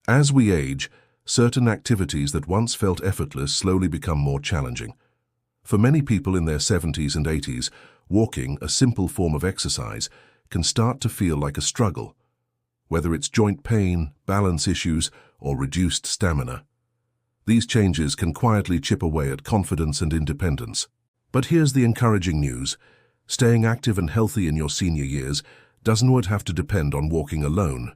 As we age, certain activities that once felt effortless slowly become more challenging. For many people in their 70s and 80s, walking, a simple form of exercise, can start to feel like a struggle, whether it's joint pain, balance issues, or reduced stamina. These changes can quietly chip away at confidence and independence. But here's the encouraging news. Staying active and healthy in your senior years doesn't have to depend on walking alone.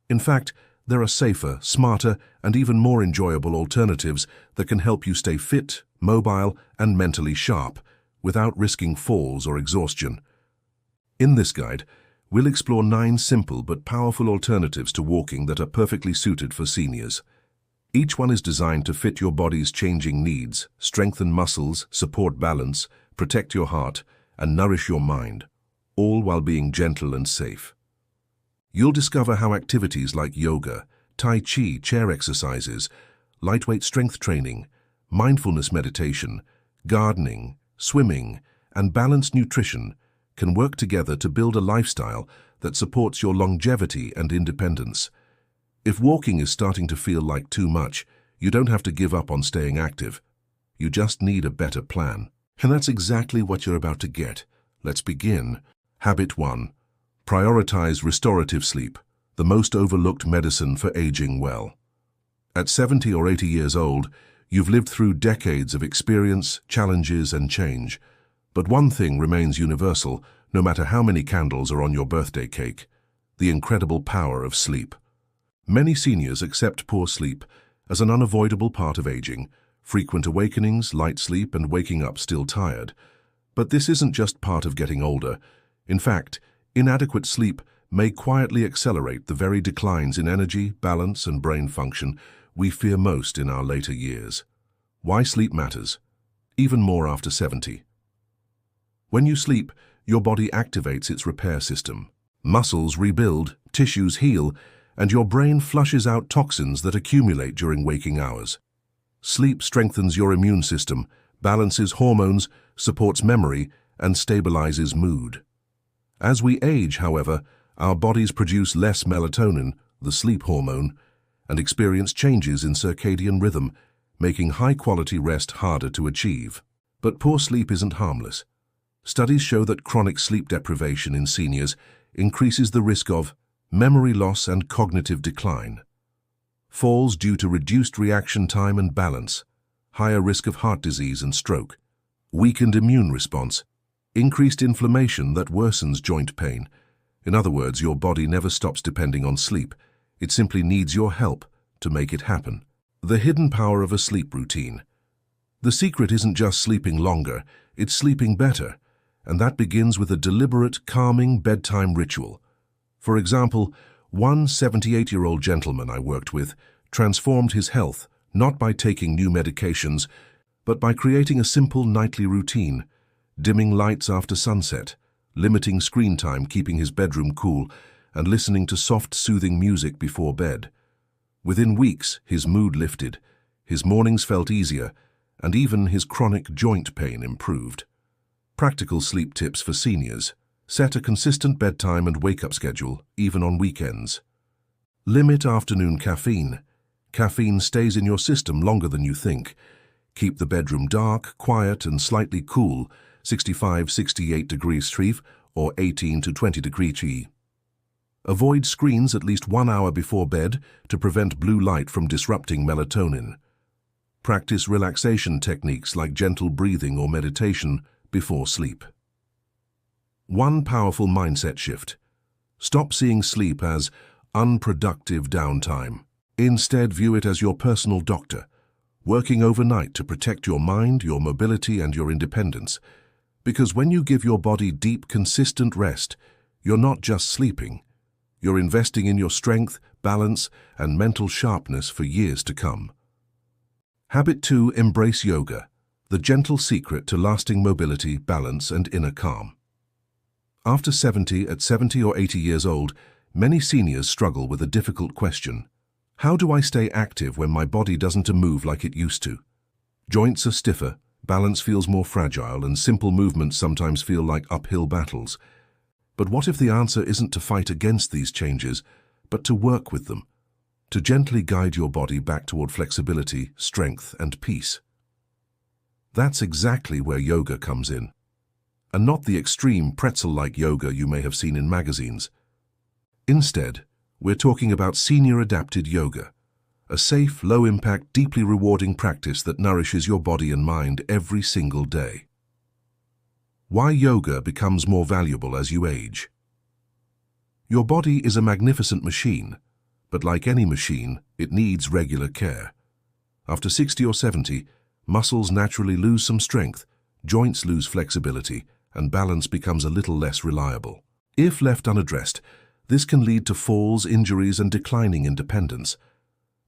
In fact, there are safer, smarter, and even more enjoyable alternatives that can help you stay fit, mobile, and mentally sharp without risking falls or exhaustion. In this guide, we'll explore 9 simple but powerful alternatives to walking that are perfectly suited for seniors. Each one is designed to fit your body's changing needs, strengthen muscles, support balance, protect your heart, and nourish your mind, all while being gentle and safe. You'll discover how activities like yoga, tai chi, chair exercises, lightweight strength training, mindfulness meditation, gardening, swimming, and balanced nutrition can work together to build a lifestyle that supports your longevity and independence. If walking is starting to feel like too much, you don't have to give up on staying active. You just need a better plan. And that's exactly what you're about to get. Let's begin. Habit 1. Prioritize restorative sleep, the most overlooked medicine for aging well. At 70 or 80 years old, you've lived through decades of experience, challenges, and change. But one thing remains universal, no matter how many candles are on your birthday cake: the incredible power of sleep. Many seniors accept poor sleep as an unavoidable part of aging, frequent awakenings, light sleep, and waking up still tired. But this isn't just part of getting older. In fact, inadequate sleep may quietly accelerate the very declines in energy, balance, and brain function we fear most in our later years. Why sleep matters, even more after 70. When you sleep, your body activates its repair system. Muscles rebuild, tissues heal, and your brain flushes out toxins that accumulate during waking hours. Sleep strengthens your immune system, balances hormones, supports memory, and stabilizes mood. As we age, however, our bodies produce less melatonin, the sleep hormone, and experience changes in circadian rhythm, making high-quality rest harder to achieve. But poor sleep isn't harmless. Studies show that chronic sleep deprivation in seniors increases the risk of memory loss and cognitive decline, falls due to reduced reaction time and balance, higher risk of heart disease and stroke, weakened immune response, increased inflammation that worsens joint pain. In other words, your body never stops depending on sleep. It simply needs your help to make it happen. The hidden power of a sleep routine. The secret isn't just sleeping longer, it's sleeping better, and that begins with a deliberate, calming bedtime ritual. For example, one 78-year-old gentleman I worked with transformed his health not by taking new medications, but by creating a simple nightly routine: dimming lights after sunset, limiting screen time, keeping his bedroom cool, and listening to soft, soothing music before bed. Within weeks, his mood lifted, his mornings felt easier, and even his chronic joint pain improved. Practical sleep tips for seniors. Set a consistent bedtime and wake-up schedule, even on weekends. Limit afternoon caffeine. Caffeine stays in your system longer than you think. Keep the bedroom dark, quiet, and slightly cool, 65-68 degrees C or 18 to 20 degrees C. Avoid screens at least 1 hour before bed to prevent blue light from disrupting melatonin. Practice relaxation techniques like gentle breathing or meditation before sleep. One powerful mindset shift. Stop seeing sleep as unproductive downtime. Instead, view it as your personal doctor, working overnight to protect your mind, your mobility, and your independence. Because when you give your body deep, consistent rest, you're not just sleeping. You're investing in your strength, balance, and mental sharpness for years to come. Habit 2. Embrace yoga, the gentle secret to lasting mobility, balance, and inner calm. At 70 or 80 years old, many seniors struggle with a difficult question. How do I stay active when my body doesn't move like it used to? Joints are stiffer, balance feels more fragile, and simple movements sometimes feel like uphill battles. But what if the answer isn't to fight against these changes, but to work with them? to gently guide your body back toward flexibility, strength, and peace. That's exactly where yoga comes in, and not the extreme pretzel-like yoga you may have seen in magazines. Instead, we're talking about senior-adapted yoga, a safe, low-impact, deeply rewarding practice that nourishes your body and mind every single day. Why yoga becomes more valuable as you age. Your body is a magnificent machine, but like any machine, it needs regular care. After 60 or 70, muscles naturally lose some strength, joints lose flexibility, and balance becomes a little less reliable. If left unaddressed, this can lead to falls, injuries, and declining independence.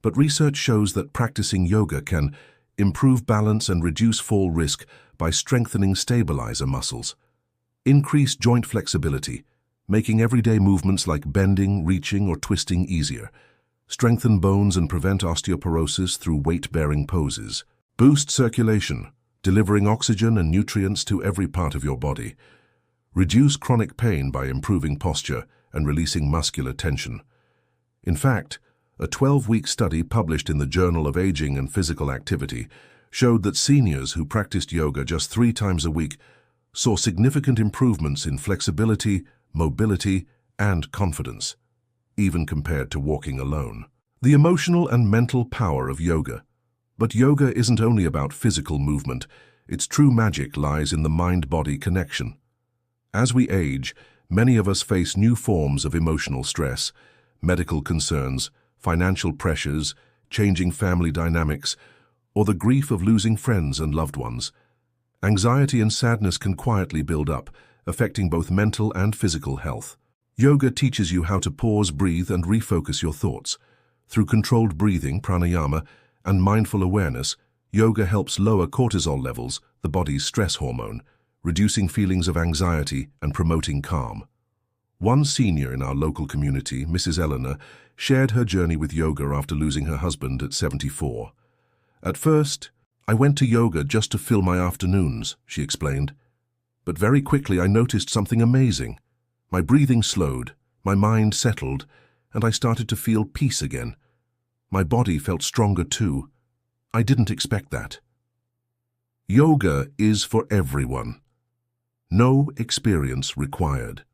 But research shows that practicing yoga can improve balance and reduce fall risk by strengthening stabilizer muscles, increase joint flexibility, making everyday movements like bending, reaching, or twisting easier, strengthen bones and prevent osteoporosis through weight-bearing poses, boost circulation, delivering oxygen and nutrients to every part of your body, reduce chronic pain by improving posture and releasing muscular tension. In fact, a 12-week study published in the Journal of Aging and Physical Activity showed that seniors who practiced yoga just 3 times a week saw significant improvements in flexibility, mobility, and confidence, even compared to walking alone. The emotional and mental power of yoga. But yoga isn't only about physical movement. Its true magic lies in the mind-body connection. As we age, many of us face new forms of emotional stress, medical concerns, financial pressures, changing family dynamics, or the grief of losing friends and loved ones. Anxiety and sadness can quietly build up, affecting both mental and physical health. Yoga teaches you how to pause, breathe, and refocus your thoughts. Through controlled breathing, pranayama, and mindful awareness, yoga helps lower cortisol levels, the body's stress hormone, reducing feelings of anxiety and promoting calm. One senior in our local community, Mrs. Eleanor, shared her journey with yoga after losing her husband at 74. "At first, I went to yoga just to fill my afternoons," she explained. "But very quickly I noticed something amazing. My breathing slowed, my mind settled, and I started to feel peace again. My body felt stronger too. I didn't expect that." Yoga is for everyone. No experience required.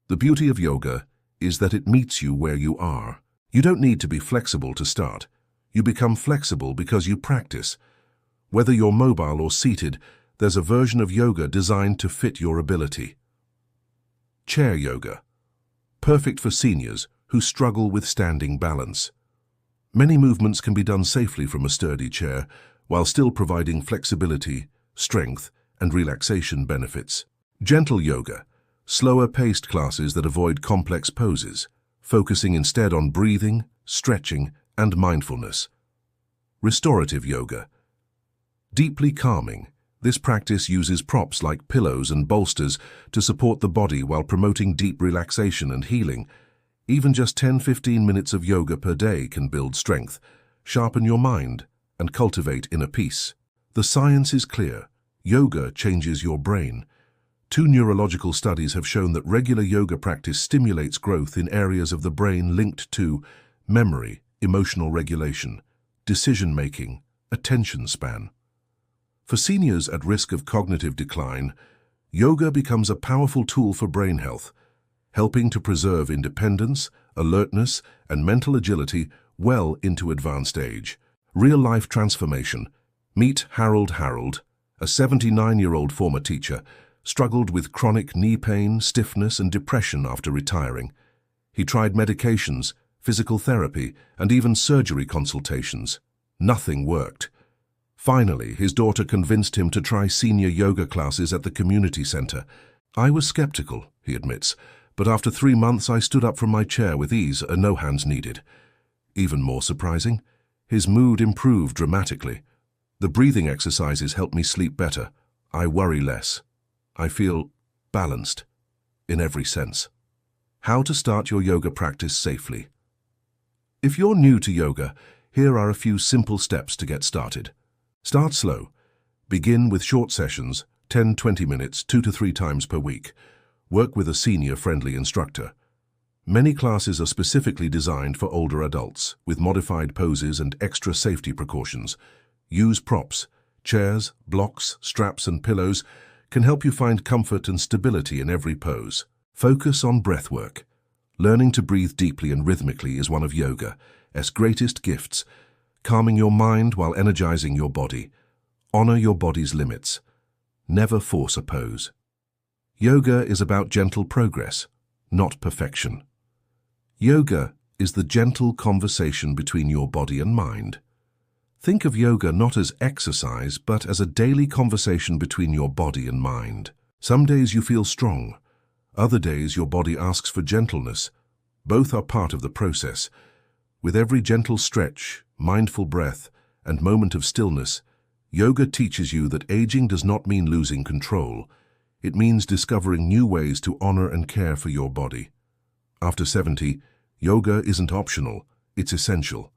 The beauty of yoga is that it meets you where you are. You don't need to be flexible to start. You become flexible because you practice. Whether you're mobile or seated, there's a version of yoga designed to fit your ability. Chair yoga. Perfect for seniors who struggle with standing balance. Many movements can be done safely from a sturdy chair, while still providing flexibility, strength, and relaxation benefits. Gentle yoga. Slower-paced classes that avoid complex poses, focusing instead on breathing, stretching, and mindfulness. Restorative yoga. Deeply calming. This practice uses props like pillows and bolsters to support the body while promoting deep relaxation and healing. Even just 10-15 minutes of yoga per day can build strength, sharpen your mind, and cultivate inner peace. The science is clear. Yoga changes your brain. 2 neurological studies have shown that regular yoga practice stimulates growth in areas of the brain linked to memory, emotional regulation, decision-making, attention span. For seniors at risk of cognitive decline, yoga becomes a powerful tool for brain health, helping to preserve independence, alertness, and mental agility well into advanced age. Real-life transformation. Meet Harold, a 79-year-old former teacher, struggled with chronic knee pain, stiffness, and depression after retiring. He tried medications, physical therapy, and even surgery consultations. Nothing worked. Finally, his daughter convinced him to try senior yoga classes at the community center. "I was skeptical," he admits, "but after 3 months I stood up from my chair with ease, no hands needed." Even more surprising, his mood improved dramatically. "The breathing exercises help me sleep better. I worry less. I feel balanced in every sense." How to start your yoga practice safely. If you're new to yoga, here are a few simple steps to get started. Start slow. Begin with short sessions, 10-20 minutes, 2 to 3 times per week. Work with a senior friendly instructor. Many classes are specifically designed for older adults, with modified poses and extra safety precautions. Use props. Chairs, blocks, straps and pillows can help you find comfort and stability in every pose. Focus on breathwork. Learning to breathe deeply and rhythmically is one of yoga's greatest gifts, calming your mind while energizing your body. Honor your body's limits. Never force a pose. Yoga is about gentle progress, not perfection. Yoga is the gentle conversation between your body and mind. Think of yoga not as exercise, but as a daily conversation between your body and mind. Some days you feel strong. Other days your body asks for gentleness. Both are part of the process. With every gentle stretch, mindful breath, and moment of stillness, yoga teaches you that aging does not mean losing control. It means discovering new ways to honor and care for your body. After 70, yoga isn't optional, it's essential.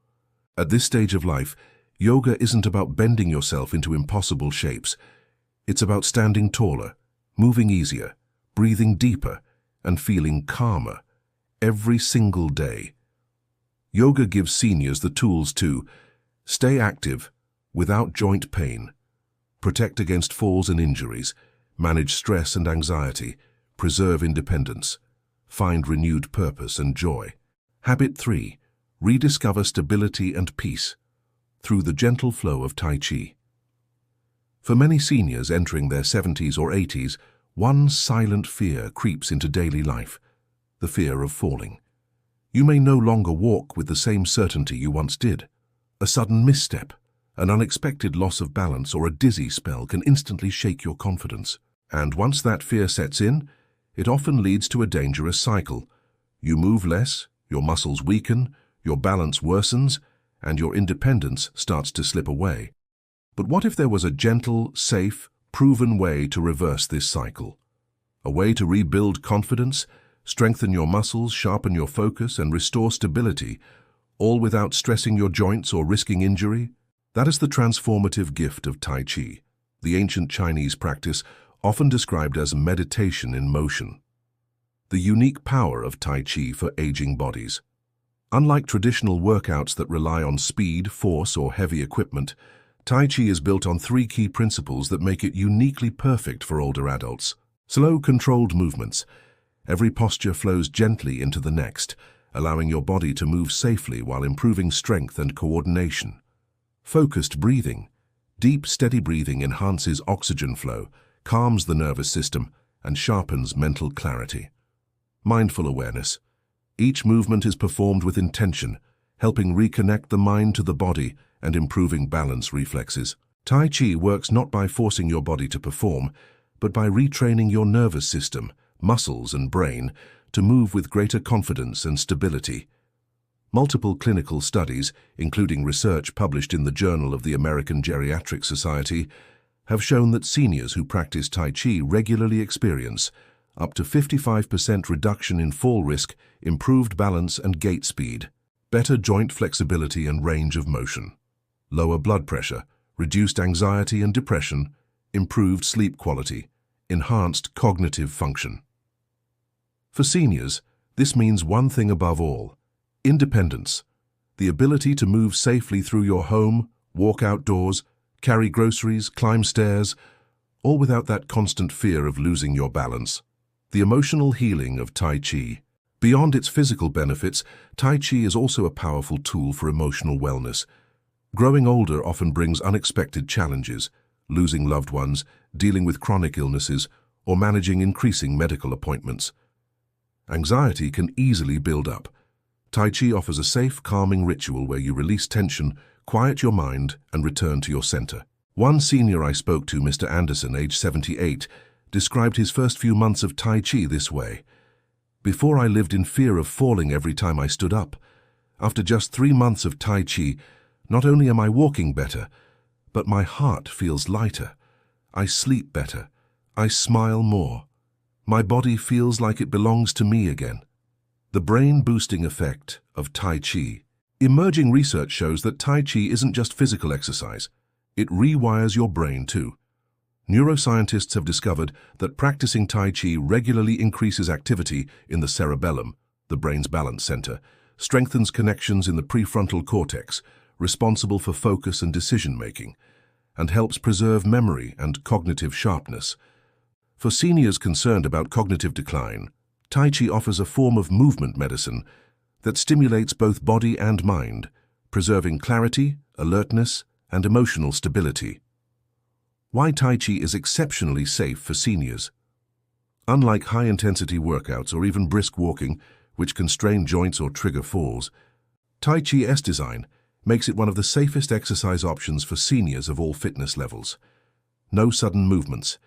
At this stage of life, yoga isn't about bending yourself into impossible shapes. It's about standing taller, moving easier, breathing deeper, and feeling calmer every single day. Yoga gives seniors the tools to stay active without joint pain, protect against falls and injuries, manage stress and anxiety, preserve independence, find renewed purpose and joy. Habit 3. Rediscover stability and peace through the gentle flow of Tai Chi. For many seniors entering their 70s or 80s, one silent fear creeps into daily life, the fear of falling. You may no longer walk with the same certainty you once did. A sudden misstep, an unexpected loss of balance, or a dizzy spell can instantly shake your confidence. And once that fear sets in, it often leads to a dangerous cycle. You move less, your muscles weaken, your balance worsens, and your independence starts to slip away. But what if there was a gentle, safe, proven way to reverse this cycle? A way to rebuild confidence, strengthen your muscles, sharpen your focus, and restore stability, all without stressing your joints or risking injury? That is the transformative gift of Tai Chi, the ancient Chinese practice often described as meditation in motion. The unique power of Tai Chi for aging bodies. Unlike traditional workouts that rely on speed, force, or heavy equipment, Tai Chi is built on 3 key principles that make it uniquely perfect for older adults. Slow, controlled movements. Every posture flows gently into the next, allowing your body to move safely while improving strength and coordination. Focused breathing. Deep, steady breathing enhances oxygen flow, calms the nervous system, and sharpens mental clarity. Mindful awareness. Each movement is performed with intention, helping reconnect the mind to the body and improving balance reflexes. Tai Chi works not by forcing your body to perform, but by retraining your nervous system, muscles and brain to move with greater confidence and stability. Multiple clinical studies, including research published in the Journal of the American Geriatric Society, have shown that seniors who practice Tai Chi regularly experience up to 55% reduction in fall risk, improved balance and gait speed, better joint flexibility and range of motion, lower blood pressure, reduced anxiety and depression, improved sleep quality, enhanced cognitive function. For seniors, this means one thing above all: independence, the ability to move safely through your home, walk outdoors, carry groceries, climb stairs, all without that constant fear of losing your balance. The emotional healing of Tai Chi. Beyond its physical benefits, Tai Chi is also a powerful tool for emotional wellness. Growing older often brings unexpected challenges: losing loved ones, dealing with chronic illnesses, or managing increasing medical appointments. Anxiety can easily build up. Tai Chi offers a safe, calming ritual where you release tension, quiet your mind, and return to your center. One senior I spoke to, Mr. Anderson, age 78, described his first few months of Tai Chi this way: "Before, I lived in fear of falling every time I stood up. After just 3 months of Tai Chi, not only am I walking better, but my heart feels lighter. I sleep better. I smile more. My body feels like it belongs to me again." The brain-boosting effect of Tai Chi. Emerging research shows that Tai Chi isn't just physical exercise. It rewires your brain too. Neuroscientists have discovered that practicing Tai Chi regularly increases activity in the cerebellum, the brain's balance center, strengthens connections in the prefrontal cortex, responsible for focus and decision-making, and helps preserve memory and cognitive sharpness. For seniors concerned about cognitive decline, Tai Chi offers a form of movement medicine that stimulates both body and mind, preserving clarity, alertness, and emotional stability. Why Tai Chi is exceptionally safe for seniors. Unlike high-intensity workouts or even brisk walking, which can strain joints or trigger falls, Tai Chi's design makes it one of the safest exercise options for seniors of all fitness levels. No sudden movements.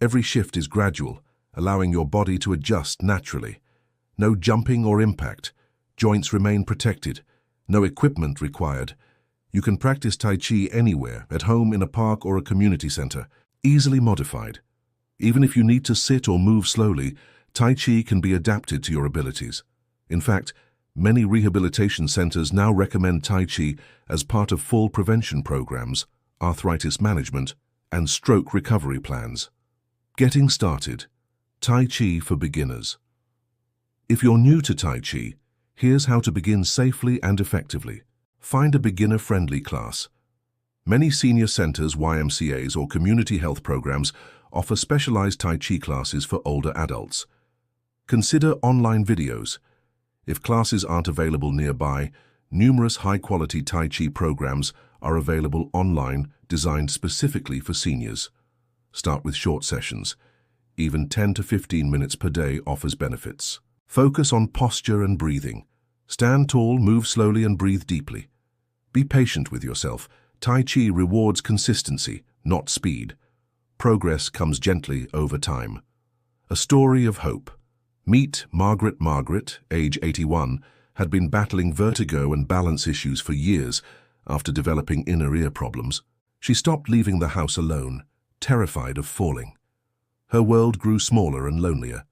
Every shift is gradual, allowing your body to adjust naturally. No jumping or impact. Joints remain protected. No equipment required. You can practice Tai Chi anywhere, at home, in a park, or a community center, easily modified. Even if you need to sit or move slowly, Tai Chi can be adapted to your abilities. In fact, many rehabilitation centers now recommend Tai Chi as part of fall prevention programs, arthritis management, and stroke recovery plans. Getting started. Tai Chi for beginners. If you're new to Tai Chi, here's how to begin safely and effectively. Find a beginner-friendly class. Many senior centers, YMCAs, or community health programs offer specialized Tai Chi classes for older adults. Consider online videos. If classes aren't available nearby, numerous high-quality Tai Chi programs are available online, designed specifically for seniors. Start with short sessions. Even 10 to 15 minutes per day offers benefits. Focus on posture and breathing. Stand tall, move slowly, and breathe deeply. Be patient with yourself. Tai Chi rewards consistency, not speed. Progress comes gently over time. A story of hope. Meet Margaret. Margaret, age 81, had been battling vertigo and balance issues for years after developing inner ear problems. She stopped leaving the house alone, terrified of falling. Her world grew smaller and lonelier.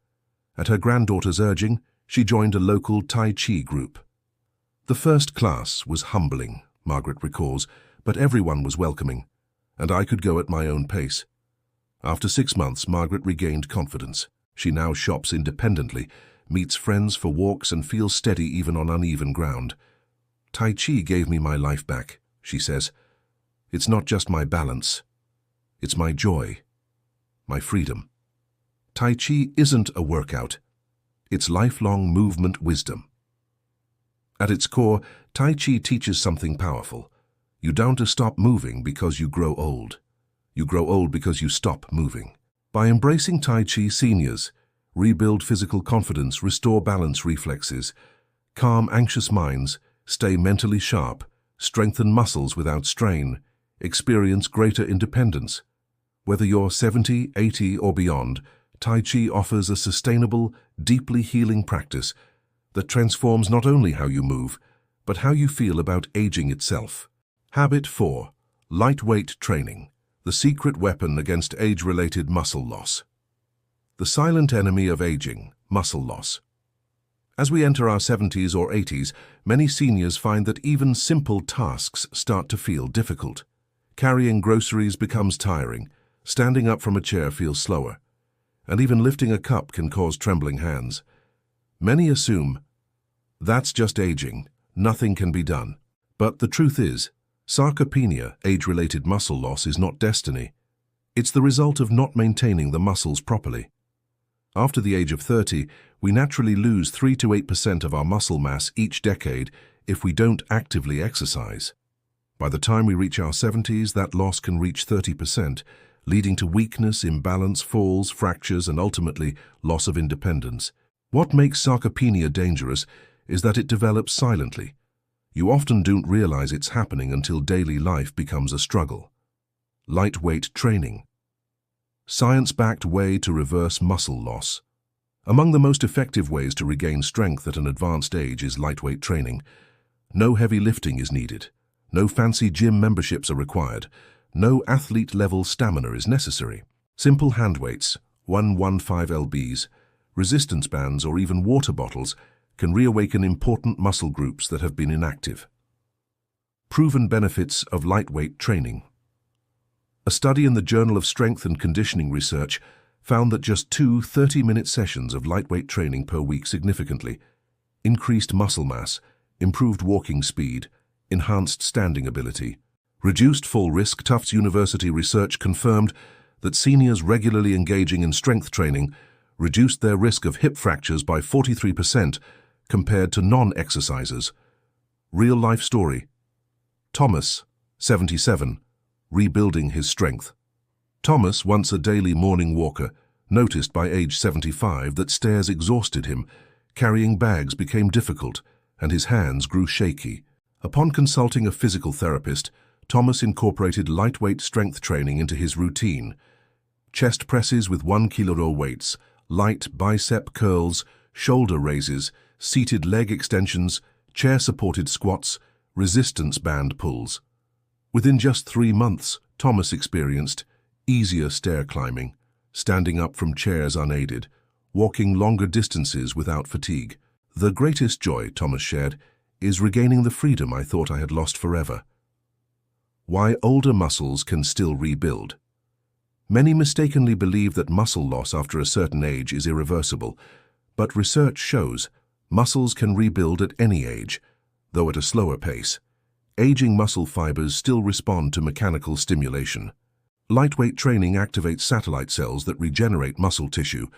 At her granddaughter's urging, she joined a local Tai Chi group. The first class was humbling, Margaret recalls, but everyone was welcoming, and I could go at my own pace. After 6 months, Margaret regained confidence. She now shops independently, meets friends for walks, and feels steady even on uneven ground. Tai Chi gave me my life back, she says. It's not just my balance. It's my joy, my freedom. Tai Chi isn't a workout. It's lifelong movement wisdom. At its core, Tai Chi teaches something powerful. You don't stop moving because you grow old. You grow old because you stop moving. By embracing Tai Chi, seniors rebuild physical confidence, restore balance reflexes, calm anxious minds, stay mentally sharp, strengthen muscles without strain, experience greater independence. Whether you're 70, 80, or beyond, Tai Chi offers a sustainable, deeply healing practice that transforms not only how you move, but how you feel about aging itself. Habit 4. Lightweight training. The secret weapon against age-related muscle loss. The silent enemy of aging, muscle loss. As we enter our 70s or 80s, many seniors find that even simple tasks start to feel difficult. Carrying groceries becomes tiring, standing up from a chair feels slower, and even lifting a cup can cause trembling hands. Many assume, that's just aging, nothing can be done. But the truth is, sarcopenia, age-related muscle loss, is not destiny. It's the result of not maintaining the muscles properly. After the age of 30, we naturally lose 3 to 8% of our muscle mass each decade if we don't actively exercise. By the time we reach our 70s, that loss can reach 30%, leading to weakness, imbalance, falls, fractures, and ultimately loss of independence. What makes sarcopenia dangerous is that it develops silently. You often don't realize it's happening until daily life becomes a struggle. Lightweight training. Science-backed way to reverse muscle loss. Among the most effective ways to regain strength at an advanced age is lightweight training. No heavy lifting is needed. No fancy gym memberships are required. No athlete-level stamina is necessary. Simple hand weights, 115 lbs, resistance bands, or even water bottles can reawaken important muscle groups that have been inactive. Proven benefits of lightweight training. A study in the Journal of Strength and Conditioning Research found that just 2 30-minute sessions of lightweight training per week significantly increased muscle mass, improved walking speed, enhanced standing ability. Reduced fall risk. Tufts University research confirmed that seniors regularly engaging in strength training reduced their risk of hip fractures by 43% compared to non-exercisers. Real-life story. Thomas, 77, rebuilding his strength. Thomas, once a daily morning walker, noticed by age 75 that stairs exhausted him, carrying bags became difficult, and his hands grew shaky. Upon consulting a physical therapist, Thomas incorporated lightweight strength training into his routine. Chest presses with 1 kilo weights, light bicep curls, shoulder raises, seated leg extensions, chair-supported squats, resistance band pulls. Within just 3 months, Thomas experienced easier stair climbing, standing up from chairs unaided, walking longer distances without fatigue. The greatest joy, Thomas shared, is regaining the freedom I thought I had lost forever. Why older muscles can still rebuild. Many mistakenly believe that muscle loss after a certain age is irreversible, but research shows muscles can rebuild at any age, though at a slower pace. Aging muscle fibers still respond to mechanical stimulation. Lightweight training activates satellite cells that regenerate muscle tissue.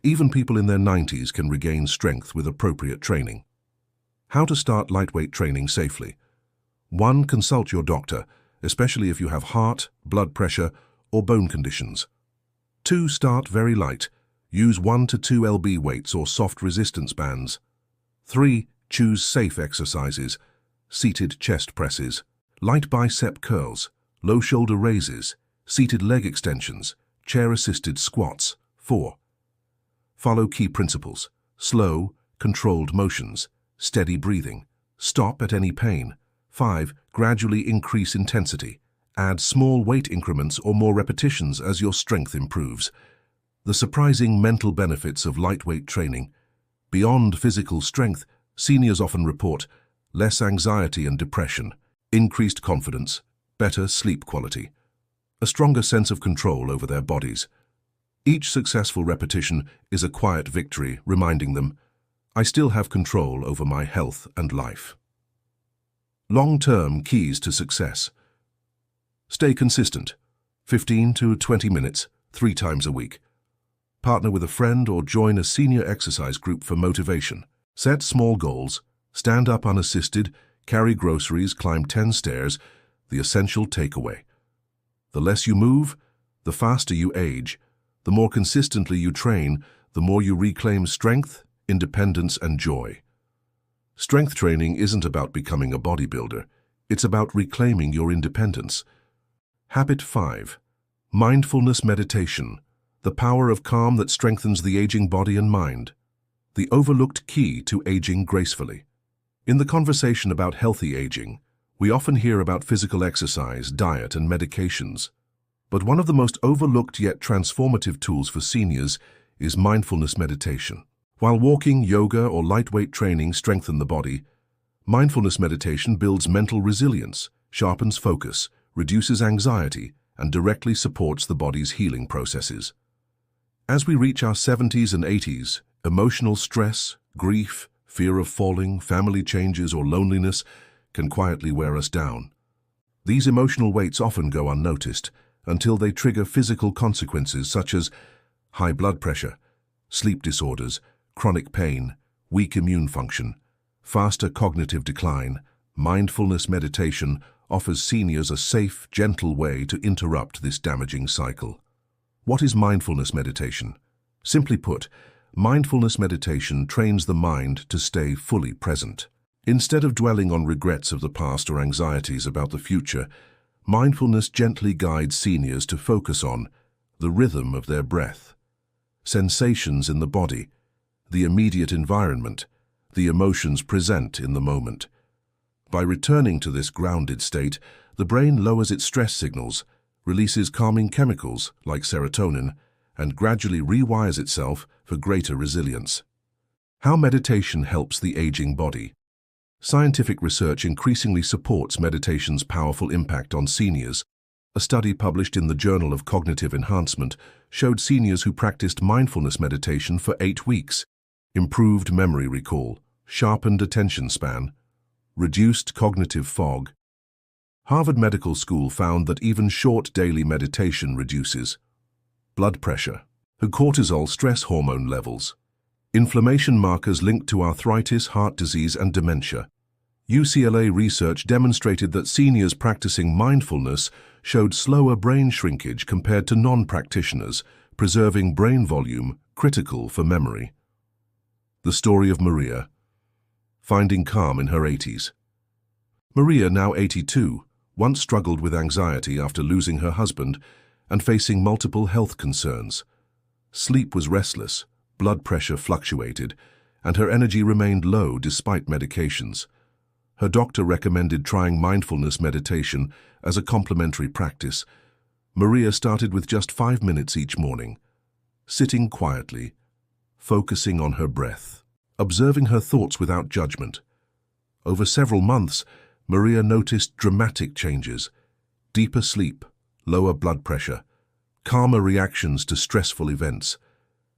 Even people in their 90s can regain strength with appropriate training. How to start lightweight training safely. 1. Consult your doctor, especially if you have heart, blood pressure, or bone conditions. 2. Start very light. Use 1 to 2 lb weights or soft resistance bands. 3. Choose safe exercises. Seated chest presses, light bicep curls, low shoulder raises, seated leg extensions, chair-assisted squats. 4. Follow key principles. Slow, controlled motions, steady breathing. Stop at any pain. 5. Gradually increase intensity. Add small weight increments or more repetitions as your strength improves. The surprising mental benefits of lightweight training. Beyond physical strength, seniors often report less anxiety and depression, increased confidence, better sleep quality, a stronger sense of control over their bodies. Each successful repetition is a quiet victory, reminding them, I still have control over my health and life. Long-term keys to success. Stay consistent, 15 to 20 minutes, 3 times a week. Partner with a friend or join a senior exercise group for motivation. Set small goals, stand up unassisted, carry groceries, climb 10 stairs, the essential takeaway. The less you move, the faster you age. The more consistently you train, the more you reclaim strength, independence, and joy. Strength training isn't about becoming a bodybuilder. It's about reclaiming your independence. Habit 5. Mindfulness meditation. The power of calm that strengthens the aging body and mind. The overlooked key to aging gracefully. In the conversation about healthy aging, we often hear about physical exercise, diet, and medications. But one of the most overlooked yet transformative tools for seniors is mindfulness meditation. While walking, yoga, or lightweight training strengthen the body, mindfulness meditation builds mental resilience, sharpens focus, reduces anxiety, and directly supports the body's healing processes. As we reach our 70s and 80s, emotional stress, grief, fear of falling, family changes, or loneliness can quietly wear us down. These emotional weights often go unnoticed until they trigger physical consequences such as high blood pressure, sleep disorders, chronic pain, weak immune function, faster cognitive decline. Mindfulness meditation offers seniors a safe, gentle way to interrupt this damaging cycle. What is mindfulness meditation? Simply put, mindfulness meditation trains the mind to stay fully present. Instead of dwelling on regrets of the past or anxieties about the future, mindfulness gently guides seniors to focus on the rhythm of their breath, sensations in the body, the immediate environment, the emotions present in the moment. By returning to this grounded state, the brain lowers its stress signals, releases calming chemicals like serotonin, and gradually rewires itself for greater resilience. How meditation helps the aging body. Scientific research increasingly supports meditation's powerful impact on seniors. A study published in the Journal of Cognitive Enhancement showed seniors who practiced mindfulness meditation for 8 weeks improved memory recall, sharpened attention span, reduced cognitive fog. Harvard Medical School found that even short daily meditation reduces blood pressure, cortisol stress hormone levels, inflammation markers linked to arthritis, heart disease, and dementia. UCLA research demonstrated that seniors practicing mindfulness showed slower brain shrinkage compared to non-practitioners, preserving brain volume critical for memory. The story of Maria, finding calm in her 80s. Maria, now 82, once struggled with anxiety after losing her husband and facing multiple health concerns. Sleep was restless, blood pressure fluctuated, and her energy remained low despite medications. Her doctor recommended trying mindfulness meditation as a complementary practice. Maria started with just 5 minutes each morning, sitting quietly, focusing on her breath, observing her thoughts without judgment. Over several months, Maria noticed dramatic changes: deeper sleep, lower blood pressure, calmer reactions to stressful events,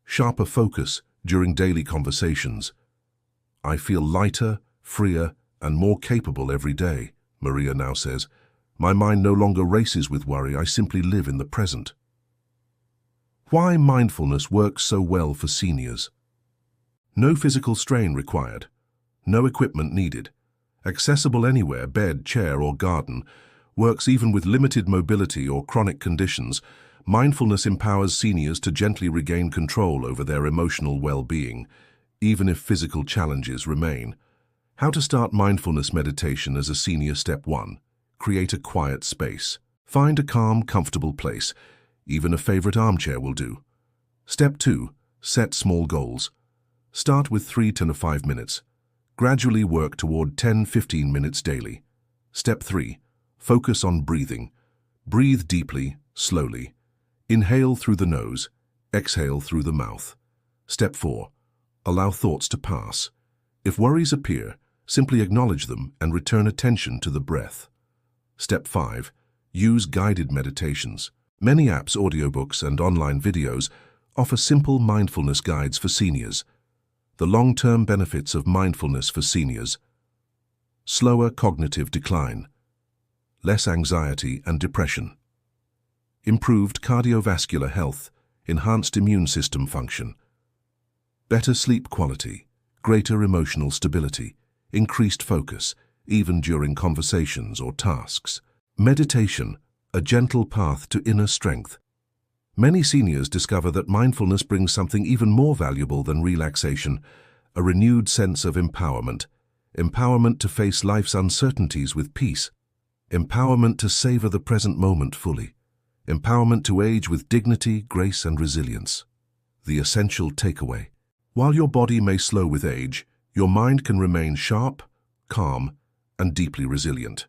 sharper focus during daily conversations. "I feel lighter, freer, and more capable every day," Maria now says. "My mind no longer races with worry, I simply live in the present." Why mindfulness works so well for seniors? No physical strain required, no equipment needed, accessible anywhere, bed, chair, or garden, works even with limited mobility or chronic conditions. Mindfulness empowers seniors to gently regain control over their emotional well-being, even if physical challenges remain. How to start mindfulness meditation as a senior. Step 1. Create a quiet space. Find a calm, comfortable place. Even a favorite armchair will do. Step 2. Set small goals. Start with 3 to 5 minutes. Gradually work toward 10-15 minutes daily. Step 3. Focus on breathing. Breathe deeply, slowly. Inhale through the nose, exhale through the mouth. Step 4. Allow thoughts to pass. If worries appear, simply acknowledge them and return attention to the breath. Step 5. Use guided meditations. Many apps, audiobooks, and online videos offer simple mindfulness guides for seniors. The long-term benefits of mindfulness for seniors: slower cognitive decline, less anxiety and depression, improved cardiovascular health, enhanced immune system function, better sleep quality, greater emotional stability, increased focus, even during conversations or tasks. Meditation, a gentle path to inner strength. Many seniors discover that mindfulness brings something even more valuable than relaxation: a renewed sense of empowerment. Empowerment to face life's uncertainties with peace. Empowerment to savor the present moment fully. Empowerment to age with dignity, grace, and resilience. The essential takeaway: while your body may slow with age, your mind can remain sharp, calm, and deeply resilient.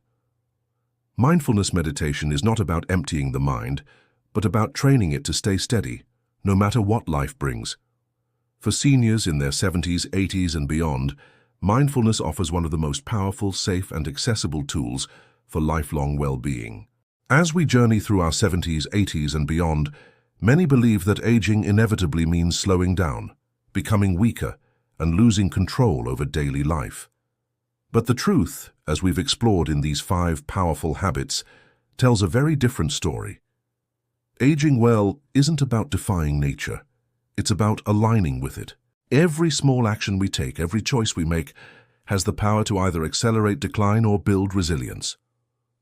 Mindfulness meditation is not about emptying the mind, but about training it to stay steady, no matter what life brings. For seniors in their 70s, 80s, and beyond, mindfulness offers one of the most powerful, safe, and accessible tools for lifelong well-being. As we journey through our 70s, 80s, and beyond, many believe that aging inevitably means slowing down, becoming weaker, and losing control over daily life. But the truth, as we've explored in these 5 powerful habits, tells a very different story. Aging well isn't about defying nature. It's about aligning with it. Every small action we take, every choice we make, has the power to either accelerate decline or build resilience.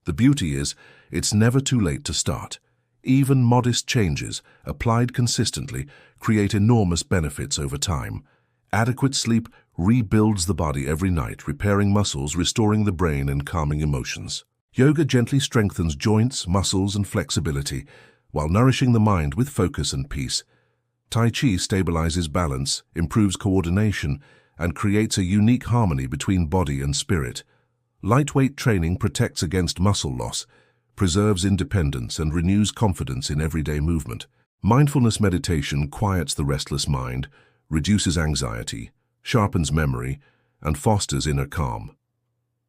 The beauty is, it's never too late to start. Even modest changes, applied consistently, create enormous benefits over time. Adequate sleep rebuilds the body every night, repairing muscles, restoring the brain, and calming emotions. Yoga gently strengthens joints, muscles, and flexibility, while nourishing the mind with focus and peace. Tai Chi stabilizes balance, improves coordination, and creates a unique harmony between body and spirit. Lightweight training protects against muscle loss, preserves independence, and renews confidence in everyday movement. Mindfulness meditation quiets the restless mind, reduces anxiety, sharpens memory, and fosters inner calm.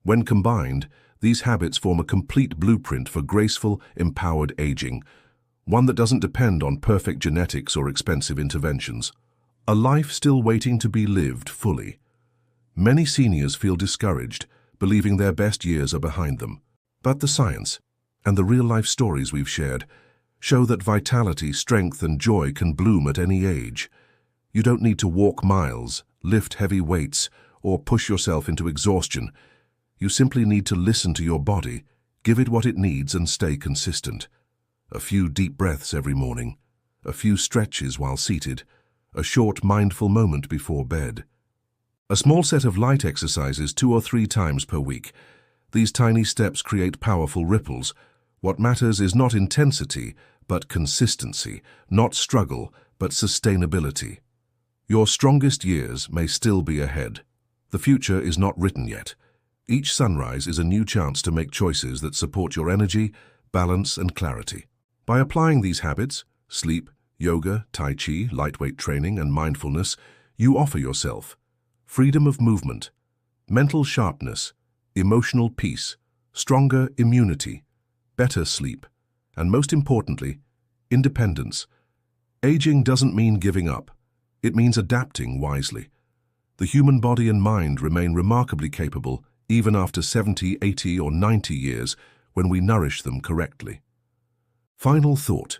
When combined, these habits form a complete blueprint for graceful, empowered aging, one that doesn't depend on perfect genetics or expensive interventions. A life still waiting to be lived fully. Many seniors feel discouraged, believing their best years are behind them. But the science, and the real-life stories we've shared, show that vitality, strength, and joy can bloom at any age. You don't need to walk miles, lift heavy weights, or push yourself into exhaustion. You simply need to listen to your body, give it what it needs, and stay consistent. A few deep breaths every morning, a few stretches while seated, a short mindful moment before bed. A small set of light exercises 2 or 3 times per week. These tiny steps create powerful ripples. What matters is not intensity, but consistency, not struggle, but sustainability. Your strongest years may still be ahead. The future is not written yet. Each sunrise is a new chance to make choices that support your energy, balance, and clarity. By applying these habits, sleep, yoga, tai chi, lightweight training, and mindfulness, you offer yourself freedom of movement, mental sharpness, emotional peace, stronger immunity, better sleep, and most importantly, independence. Aging doesn't mean giving up. It means adapting wisely. The human body and mind remain remarkably capable even after 70, 80, or 90 years when we nourish them correctly. Final thought.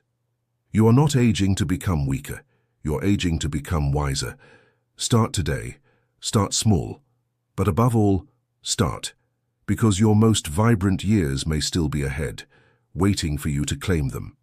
You are not aging to become weaker. You're aging to become wiser. Start today. Start small. But above all, start. Because your most vibrant years may still be ahead, waiting for you to claim them.